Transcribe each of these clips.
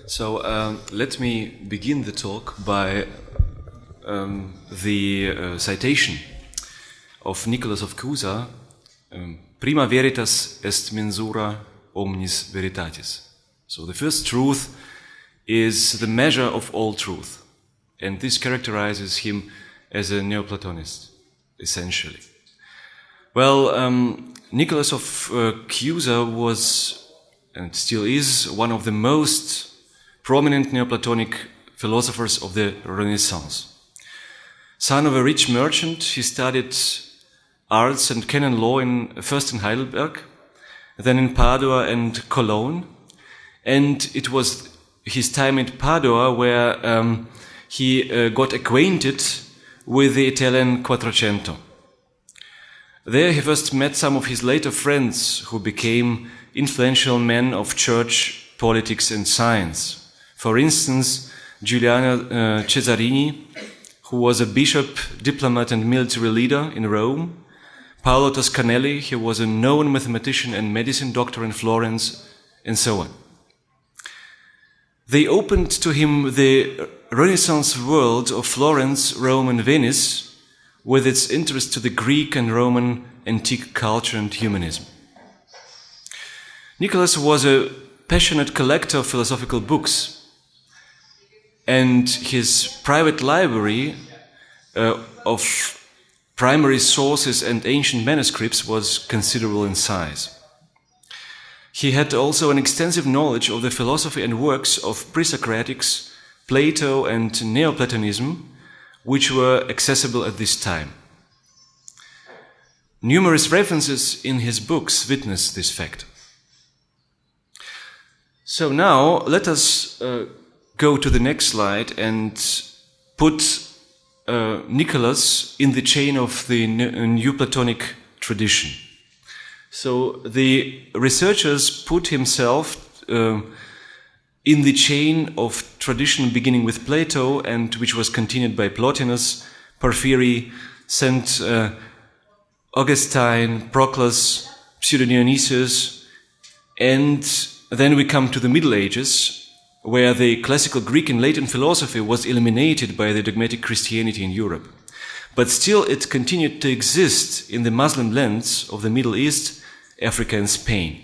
So let me begin the talk by the citation of Nicholas of Cuza, Prima veritas est mensura omnis veritatis. So the first truth is the measure of all truth. And this characterizes him as a Neoplatonist, essentially. Well, Nicholas of Cuza was, and still is, one of the most prominent Neoplatonic philosophers of the Renaissance. Son of a rich merchant, he studied arts and canon law first in Heidelberg, then in Padua and Cologne. And it was his time in Padua where he got acquainted with the Italian Quattrocento. There he first met some of his later friends who became influential men of church, politics and science. For instance, Giuliano Cesarini, who was a bishop, diplomat and military leader in Rome. Paolo Toscanelli, he was a known mathematician and medicine doctor in Florence, and so on. They opened to him the Renaissance world of Florence, Rome and Venice, with its interest to the Greek and Roman antique culture and humanism. Nicholas was a passionate collector of philosophical books, and his private library of primary sources and ancient manuscripts was considerable in size. He had also an extensive knowledge of the philosophy and works of pre-Socratics, Plato and Neoplatonism, which were accessible at this time. Numerous references in his books witness this fact. So now let us go to the next slide and put Nicholas in the chain of the Neoplatonic tradition. So the researchers put himself in the chain of tradition beginning with Plato and which was continued by Plotinus, Porphyry, St. Augustine, Proclus, Pseudo-Dionysius, and then we come to the Middle Ages, where the classical Greek and Latin philosophy was eliminated by the dogmatic Christianity in Europe. But still it continued to exist in the Muslim lands of the Middle East, Africa and Spain.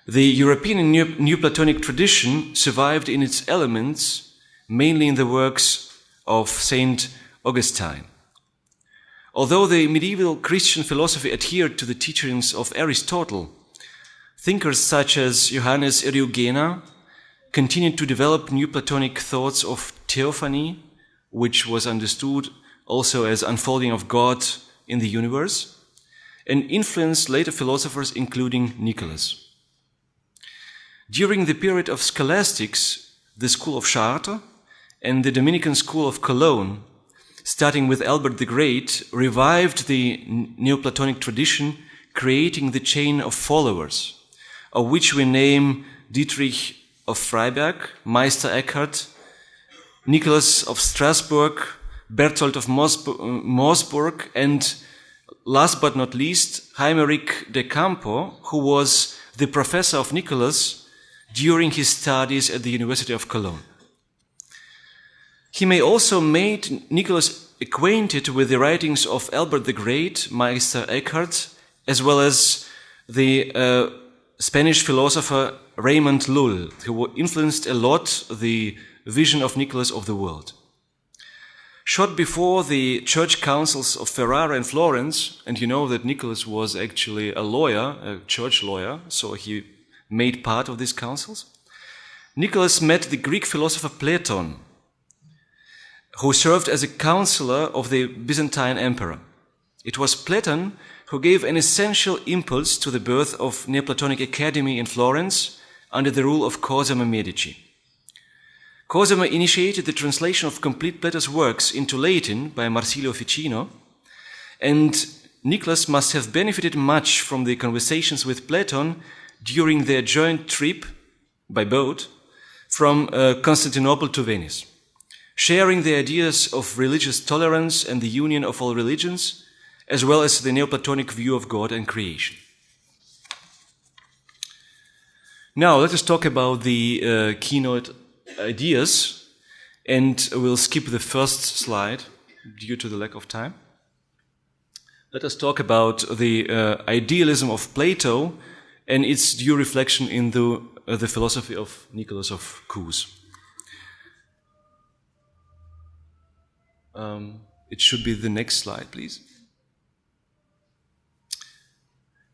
The European Neoplatonic tradition survived in its elements, mainly in the works of St. Augustine. Although the medieval Christian philosophy adhered to the teachings of Aristotle, thinkers such as Johannes Eriugena continued to develop Neoplatonic thoughts of theophany, which was understood also as unfolding of God in the universe, and influenced later philosophers including Nicholas. During the period of scholastics, the school of Chartres and the Dominican school of Cologne, starting with Albert the Great, revived the Neoplatonic tradition, creating the chain of followers, of which we name Dietrich of Freiberg, Meister Eckhart, Nicholas of Strasbourg, Berthold of Moosburg, and last but not least, Heimeric de Campo, who was the professor of Nicholas during his studies at the University of Cologne. He may also made Nicholas acquainted with the writings of Albert the Great, Meister Eckhart, as well as the Spanish philosopher Raymond Lull, who influenced a lot the vision of Nicholas of the world. Short before the church councils of Ferrara and Florence, and you know that Nicholas was actually a lawyer, a church lawyer, so he made part of these councils, Nicholas met the Greek philosopher Plato, who served as a counselor of the Byzantine emperor. It was Plato who gave an essential impulse to the birth of Neoplatonic Academy in Florence under the rule of Cosimo Medici. Cosimo initiated the translation of complete Plato's works into Latin by Marsilio Ficino, and Nicholas must have benefited much from the conversations with Plato during their joint trip by boat from Constantinople to Venice, sharing the ideas of religious tolerance and the union of all religions, as well as the Neoplatonic view of God and creation. Now let us talk about the keynote ideas, and we'll skip the first slide due to the lack of time. Let us talk about the idealism of Plato and its due reflection in the philosophy of Nicholas of Cuza. It should be the next slide, please.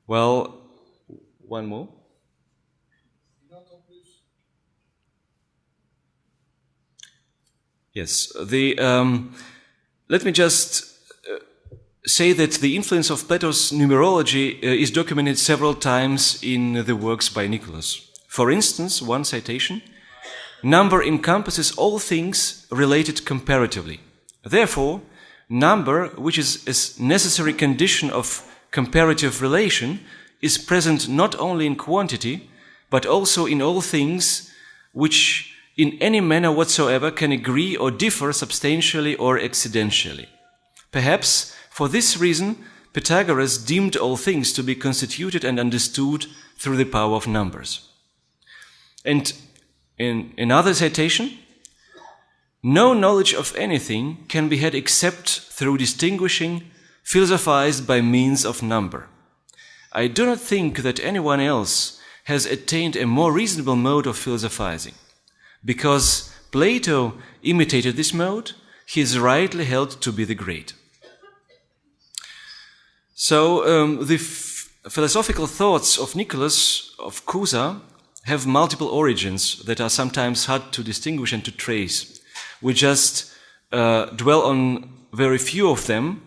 Well, one more. Yes, let me just say that the influence of Plato's numerology is documented several times in the works by Nicholas. For instance, one citation, "Number encompasses all things related comparatively. Therefore, number, which is a necessary condition of comparative relation, is present not only in quantity, but also in all things which in any manner whatsoever can agree or differ substantially or accidentally. Perhaps for this reason Pythagoras deemed all things to be constituted and understood through the power of numbers." And in another citation, "No knowledge of anything can be had except through distinguishing, philosophized by means of number. I do not think that anyone else has attained a more reasonable mode of philosophizing. Because Plato imitated this mode, he is rightly held to be the great." So the philosophical thoughts of Nicholas of Cuza have multiple origins that are sometimes hard to distinguish and to trace. We just dwell on very few of them,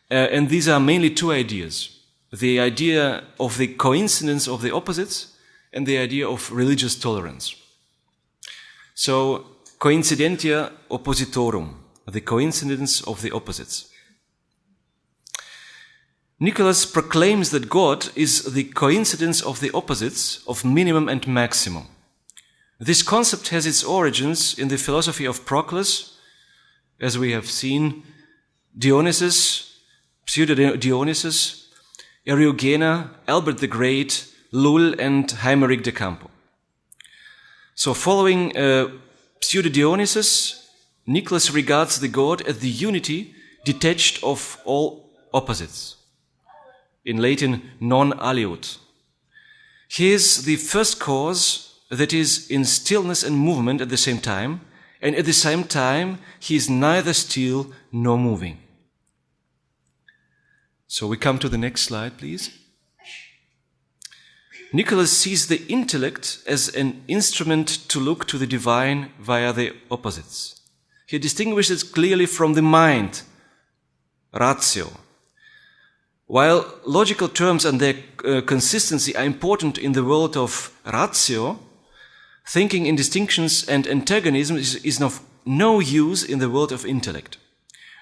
and these are mainly two ideas. The idea of the coincidence of the opposites and the idea of religious tolerance. So, coincidentia oppositorum, the coincidence of the opposites. Nicholas proclaims that God is the coincidence of the opposites of minimum and maximum. This concept has its origins in the philosophy of Proclus, as we have seen, Dionysus, Pseudo-Dionysus, Eriugena, Albert the Great, Lull, and Heimeric de Campo. So following Pseudo-Dionysus, Nicholas regards the God as the unity detached of all opposites. In Latin, non aliud. He is the first cause that is in stillness and movement at the same time, and at the same time he is neither still nor moving. So we come to the next slide, please. Nicholas sees the intellect as an instrument to look to the divine via the opposites. He distinguishes it clearly from the mind, ratio. While logical terms and their consistency are important in the world of ratio, thinking in distinctions and antagonism is of no use in the world of intellect.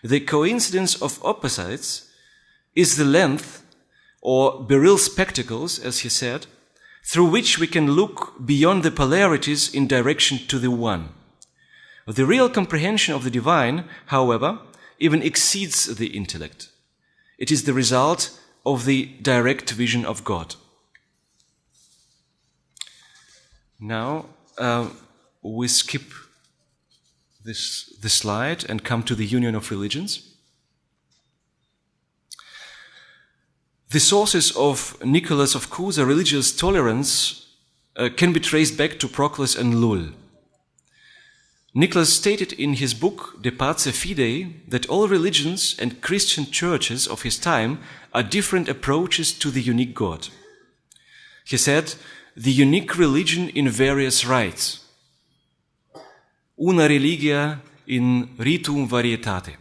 The coincidence of opposites is the length, or beryl spectacles, as he said, through which we can look beyond the polarities in direction to the one. The real comprehension of the divine, however, even exceeds the intellect. It is the result of the direct vision of God. Now we skip this slide and come to the union of religions. The sources of Nicholas of Cuza religious tolerance can be traced back to Proclus and Lull. Nicholas stated in his book De Pace Fidei that all religions and Christian churches of his time are different approaches to the unique God. He said, "The unique religion in various rites. Una religia in ritum varietate."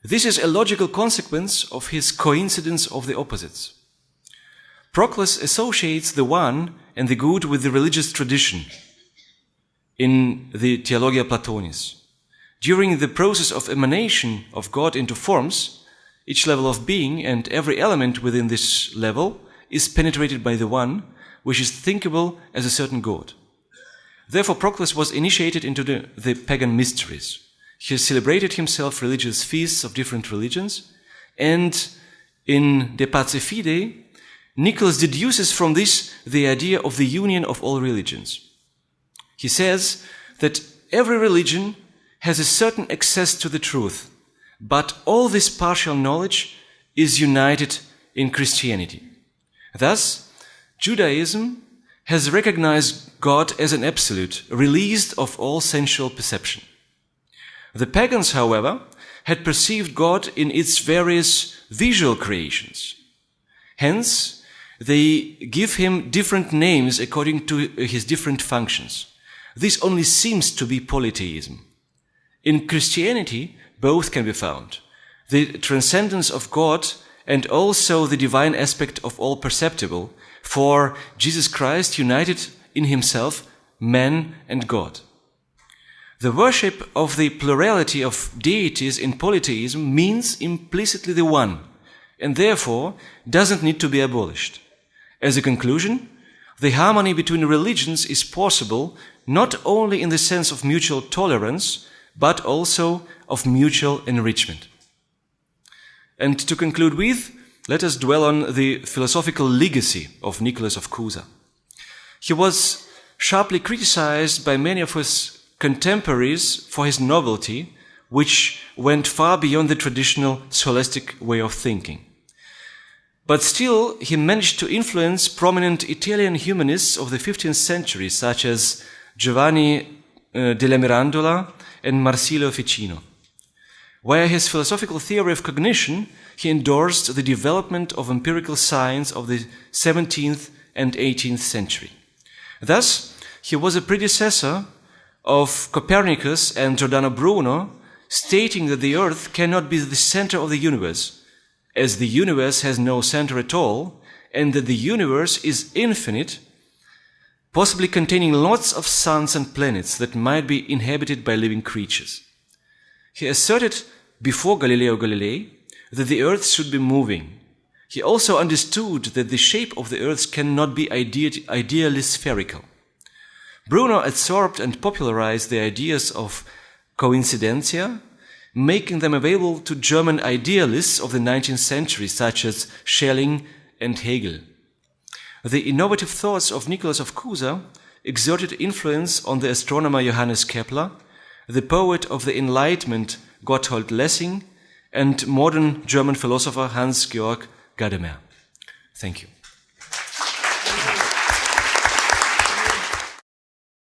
This is a logical consequence of his coincidence of the opposites. Proclus associates the one and the good with the religious tradition in the Theologia Platonis. During the process of emanation of God into forms, each level of being and every element within this level is penetrated by the one, which is thinkable as a certain God. Therefore, Proclus was initiated into the pagan mysteries. He celebrated himself religious feasts of different religions, and in De Pace Fidei, Nicholas deduces from this the idea of the union of all religions. He says that every religion has a certain access to the truth, but all this partial knowledge is united in Christianity. Thus, Judaism has recognized God as an absolute, released of all sensual perception. The pagans, however, had perceived God in its various visual creations. Hence, they give him different names according to his different functions. This only seems to be polytheism. In Christianity, both can be found: the transcendence of God and also the divine aspect of all perceptible, for Jesus Christ united in himself man and God. The worship of the plurality of deities in polytheism means implicitly the one, and therefore doesn't need to be abolished. As a conclusion, the harmony between religions is possible not only in the sense of mutual tolerance, but also of mutual enrichment. And to conclude with, let us dwell on the philosophical legacy of Nicholas of Cuza. He was sharply criticized by many of his contemporaries for his novelty, which went far beyond the traditional scholastic way of thinking. But still, he managed to influence prominent Italian humanists of the 15th century, such as Giovanni della Mirandola and Marsilio Ficino. Via his philosophical theory of cognition, he endorsed the development of empirical science of the 17th and 18th century. Thus, he was a predecessor of Copernicus and Giordano Bruno, stating that the Earth cannot be the center of the universe, as the universe has no center at all, and that the universe is infinite, possibly containing lots of suns and planets that might be inhabited by living creatures. He asserted before Galileo Galilei that the Earth should be moving. He also understood that the shape of the Earth cannot be ideally spherical. Bruno absorbed and popularized the ideas of coincidentia, making them available to German idealists of the 19th century, such as Schelling and Hegel. The innovative thoughts of Nicholas of Cuza exerted influence on the astronomer Johannes Kepler, the poet of the Enlightenment Gotthold Lessing, and modern German philosopher Hans-Georg Gadamer. Thank you.